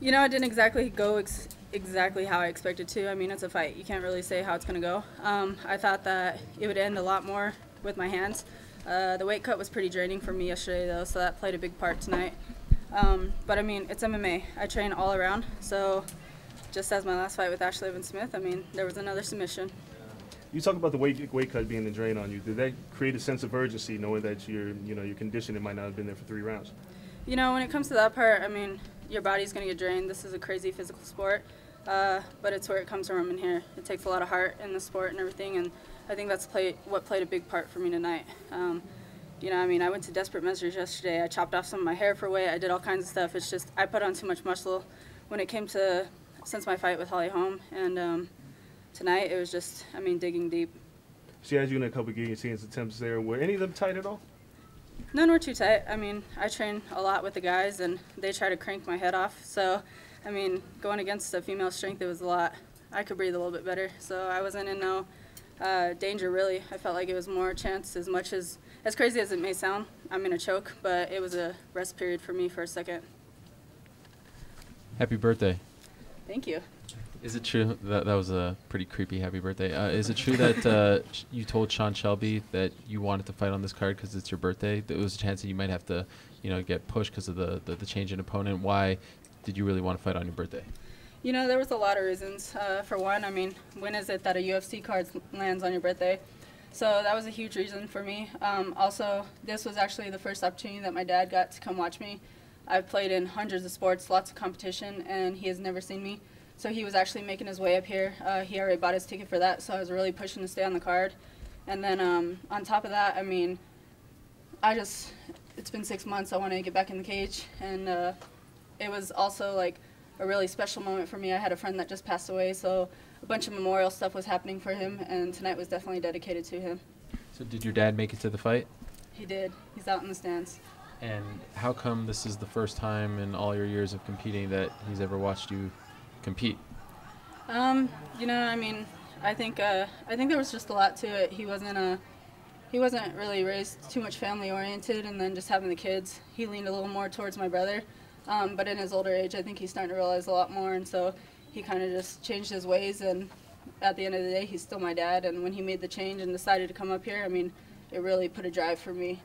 You know, it didn't exactly go exactly how I expected to. I mean, it's a fight. You can't really say how it's going to go. I thought that it would end a lot more with my hands. The weight cut was pretty draining for me yesterday, though, so that played a big part tonight. But, I mean, it's MMA. I train all around. So just as my last fight with Ashley Evans-Smith, I mean, there was another submission. You talk about the weight cut being the drain on you. Did that create a sense of urgency, knowing that your conditioning might not have been there for 3 rounds? You know, when it comes to that part, I mean, your body's going to get drained. This is a crazy physical sport, but it's where it comes from in here. It takes a lot of heart in the sport and everything, and I think that's what played a big part for me tonight. You know, I mean, I went to desperate measures yesterday. I chopped off some of my hair for weight. I did all kinds of stuff. It's just I put on too much muscle when it came to since my fight with Holly Holm, and tonight it was just, I mean, digging deep. She had you in a couple of guillotines attempts there. Were any of them tight at all? None were too tight. I mean, I train a lot with the guys, and they try to crank my head off. So, I mean, going against a female strength, it was a lot. I could breathe a little bit better, so I wasn't in no danger, really. I felt like it was more chance, as much as crazy as it may sound, I'm in a choke, but it was a rest period for me for a second. Happy birthday. Thank you. Is it true that was a pretty creepy happy birthday? Is it true that you told Sean Shelby that you wanted to fight on this card because it's your birthday? There was a chance that you might have to, get pushed because of the change in opponent. Why did you really want to fight on your birthday? You know, there was a lot of reasons. For one, I mean, when is it that a UFC card lands on your birthday? So that was a huge reason for me. Also, this was actually the first opportunity that my dad got to come watch me. I've played in hundreds of sports, lots of competition, and he has never seen me. So he was actually making his way up here. He already bought his ticket for that, so I was really pushing to stay on the card. And then on top of that, I mean, it's been 6 months. I wanted to get back in the cage, and it was also like a really special moment for me. I had a friend that just passed away, so a bunch of memorial stuff was happening for him, and tonight was definitely dedicated to him. So did your dad make it to the fight? He did. He's out in the stands. And how come this is the first time in all your years of competing that he's ever watched you compete? You know, I mean, I think there was just a lot to it. He wasn't really raised too much family oriented, and then just having the kids, he leaned a little more towards my brother. But in his older age, I think he's starting to realize a lot more, and so he kind of just changed his ways, and at the end of the day, he's still my dad. And when he made the change and decided to come up here, I mean, it really put a drive for me.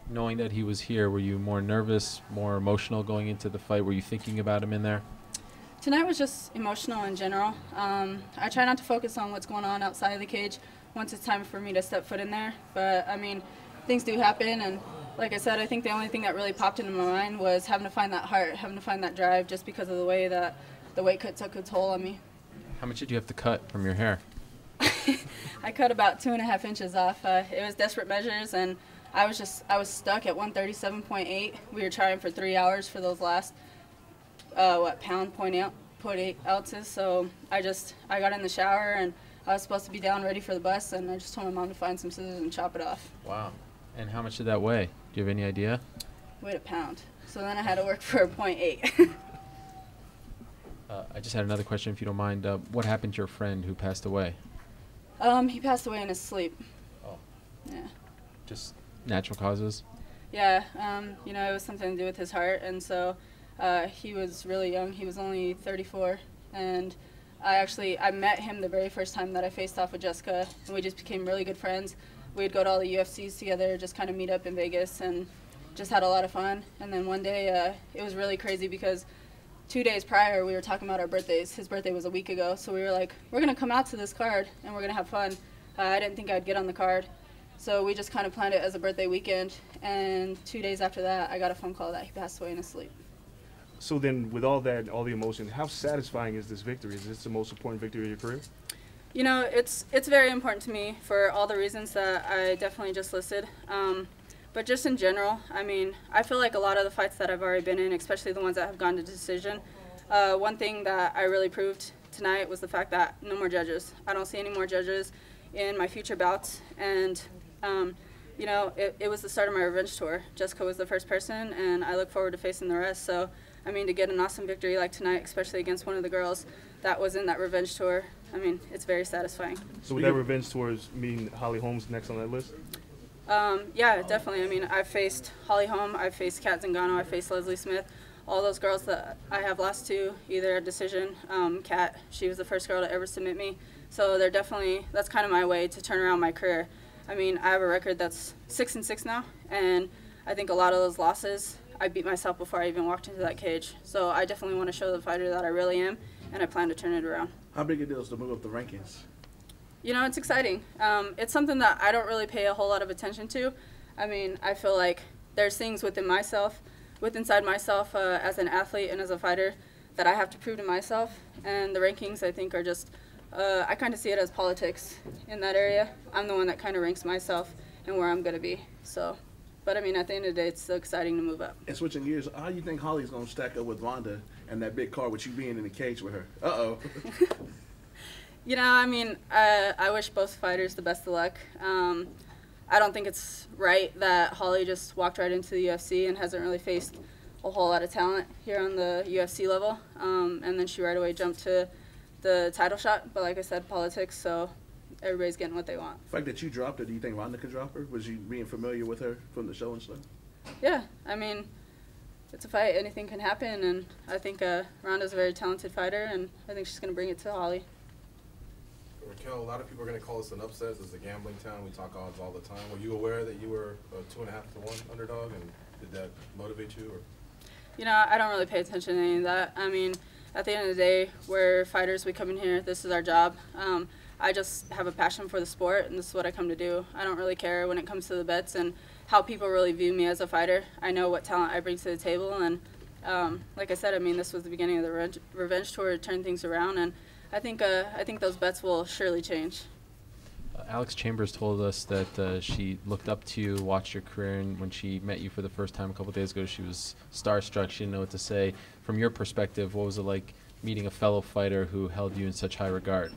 Knowing that he was here, were you more nervous, more emotional going into the fight? Were you thinking about him in there? Tonight was just emotional in general. I try not to focus on what's going on outside of the cage once it's time for me to step foot in there. But, I mean, things do happen, and like I said, I think the only thing that really popped into my mind was having to find that heart, having to find that drive, just because of the way that the weight cut took its toll on me. How much did you have to cut from your hair? I cut about 2.5 inches off. It was desperate measures, and I was stuck at 137.8. We were trying for 3 hours for those last, pound, 0.8 ounces. So I got in the shower, and I was supposed to be down ready for the bus, and I just told my mom to find some scissors and chop it off. Wow. And how much did that weigh? Do you have any idea? Weighed a pound. So then I had to work for a 0.8. I just had another question, if you don't mind. What happened to your friend who passed away? He passed away in his sleep. Oh. Yeah. Just natural causes? Yeah. You know, it was something to do with his heart, and so he was really young. He was only 34, and I met him the very first time that I faced off with Jessica, and we just became really good friends. We'd go to all the UFCs together, just kind of meet up in Vegas, and just had a lot of fun. And then one day, it was really crazy because 2 days prior, we were talking about our birthdays. His birthday was a week ago, so we were like, we're going to come out to this card, and we're going to have fun. I didn't think I'd get on the card, so we just kind of planned it as a birthday weekend. And 2 days after that, I got a phone call that he passed away in his sleep. So then, with all that, all the emotion, how satisfying is this victory? Is this the most important victory of your career? You know, it's very important to me for all the reasons that I definitely just listed. But just in general, I mean, I feel like a lot of the fights that I've already been in, especially the ones that have gone to decision, one thing that I really proved tonight was the fact that no more judges. I don't see any more judges in my future bouts. And, you know, it was the start of my revenge tour. Jessica was the first person, and I look forward to facing the rest. So, I mean, to get an awesome victory like tonight, especially against one of the girls that was in that revenge tour, I mean, it's very satisfying. So would that revenge tour mean Holly Holm's next on that list? Yeah, definitely. I mean, I've faced Holly Holm, I've faced Kat Zingano, I've faced Leslie Smith. all those girls that I have lost to, either a decision. Kat, she was the first girl to ever submit me. So they're definitely, that's kind of my way to turn around my career. I mean, I have a record that's 6-6 now, and I think a lot of those losses, I beat myself before I even walked into that cage. So I definitely want to show the fighter that I really am, and I plan to turn it around. How big a deal is to move up the rankings? You know, it's exciting. It's something that I don't really pay a whole lot of attention to. I mean, I feel like there's things within myself, inside myself as an athlete and as a fighter that I have to prove to myself. And the rankings, I think, are just, I kind of see it as politics in that area. I'm the one that kind of ranks myself and where I'm going to be. So, but I mean, at the end of the day, it's still exciting to move up. And switching gears, how do you think Holly's going to stack up with Ronda and that big card with you being in the cage with her? Uh-oh. You know, I mean, I wish both fighters the best of luck. I don't think it's right that Holly just walked right into the UFC and hasn't really faced a whole lot of talent here on the UFC level. And then she right away jumped to the title shot. But like I said, politics, so everybody's getting what they want. The fact that you dropped her, do you think Ronda could drop her? Was you being familiar with her from the show and stuff? Yeah, I mean, it's a fight. Anything can happen. And I think Ronda's a very talented fighter, and I think she's going to bring it to Holly. Raquel, a lot of people are going to call this an upset. This is a gambling town. We talk odds all the time. Were you aware that you were a 2.5 to 1 underdog, and did that motivate you? Or? You know, I don't really pay attention to any of that. I mean, at the end of the day, we're fighters. We come in here. This is our job. I just have a passion for the sport, and this is what I come to do. I don't really care when it comes to the bets and how people really view me as a fighter. I know what talent I bring to the table, and like I said, I mean, this was the beginning of the revenge tour to turn things around, and I think those bets will surely change. Alex Chambers told us that she looked up to you, watched your career, and when she met you for the first time a couple days ago, she was starstruck. She didn't know what to say. From your perspective, what was it like meeting a fellow fighter who held you in such high regard?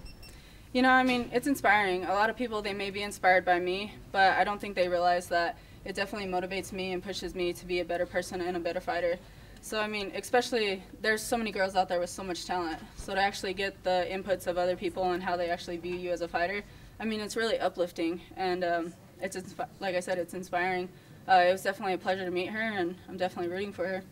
You know, I mean, it's inspiring. A lot of people, they may be inspired by me, but I don't think they realize that it definitely motivates me and pushes me to be a better person and a better fighter. So, I mean, especially, there's so many girls out there with so much talent. So to actually get the inputs of other people and how they actually view you as a fighter, I mean, it's really uplifting. And like I said, it's inspiring. It was definitely a pleasure to meet her, and I'm definitely rooting for her.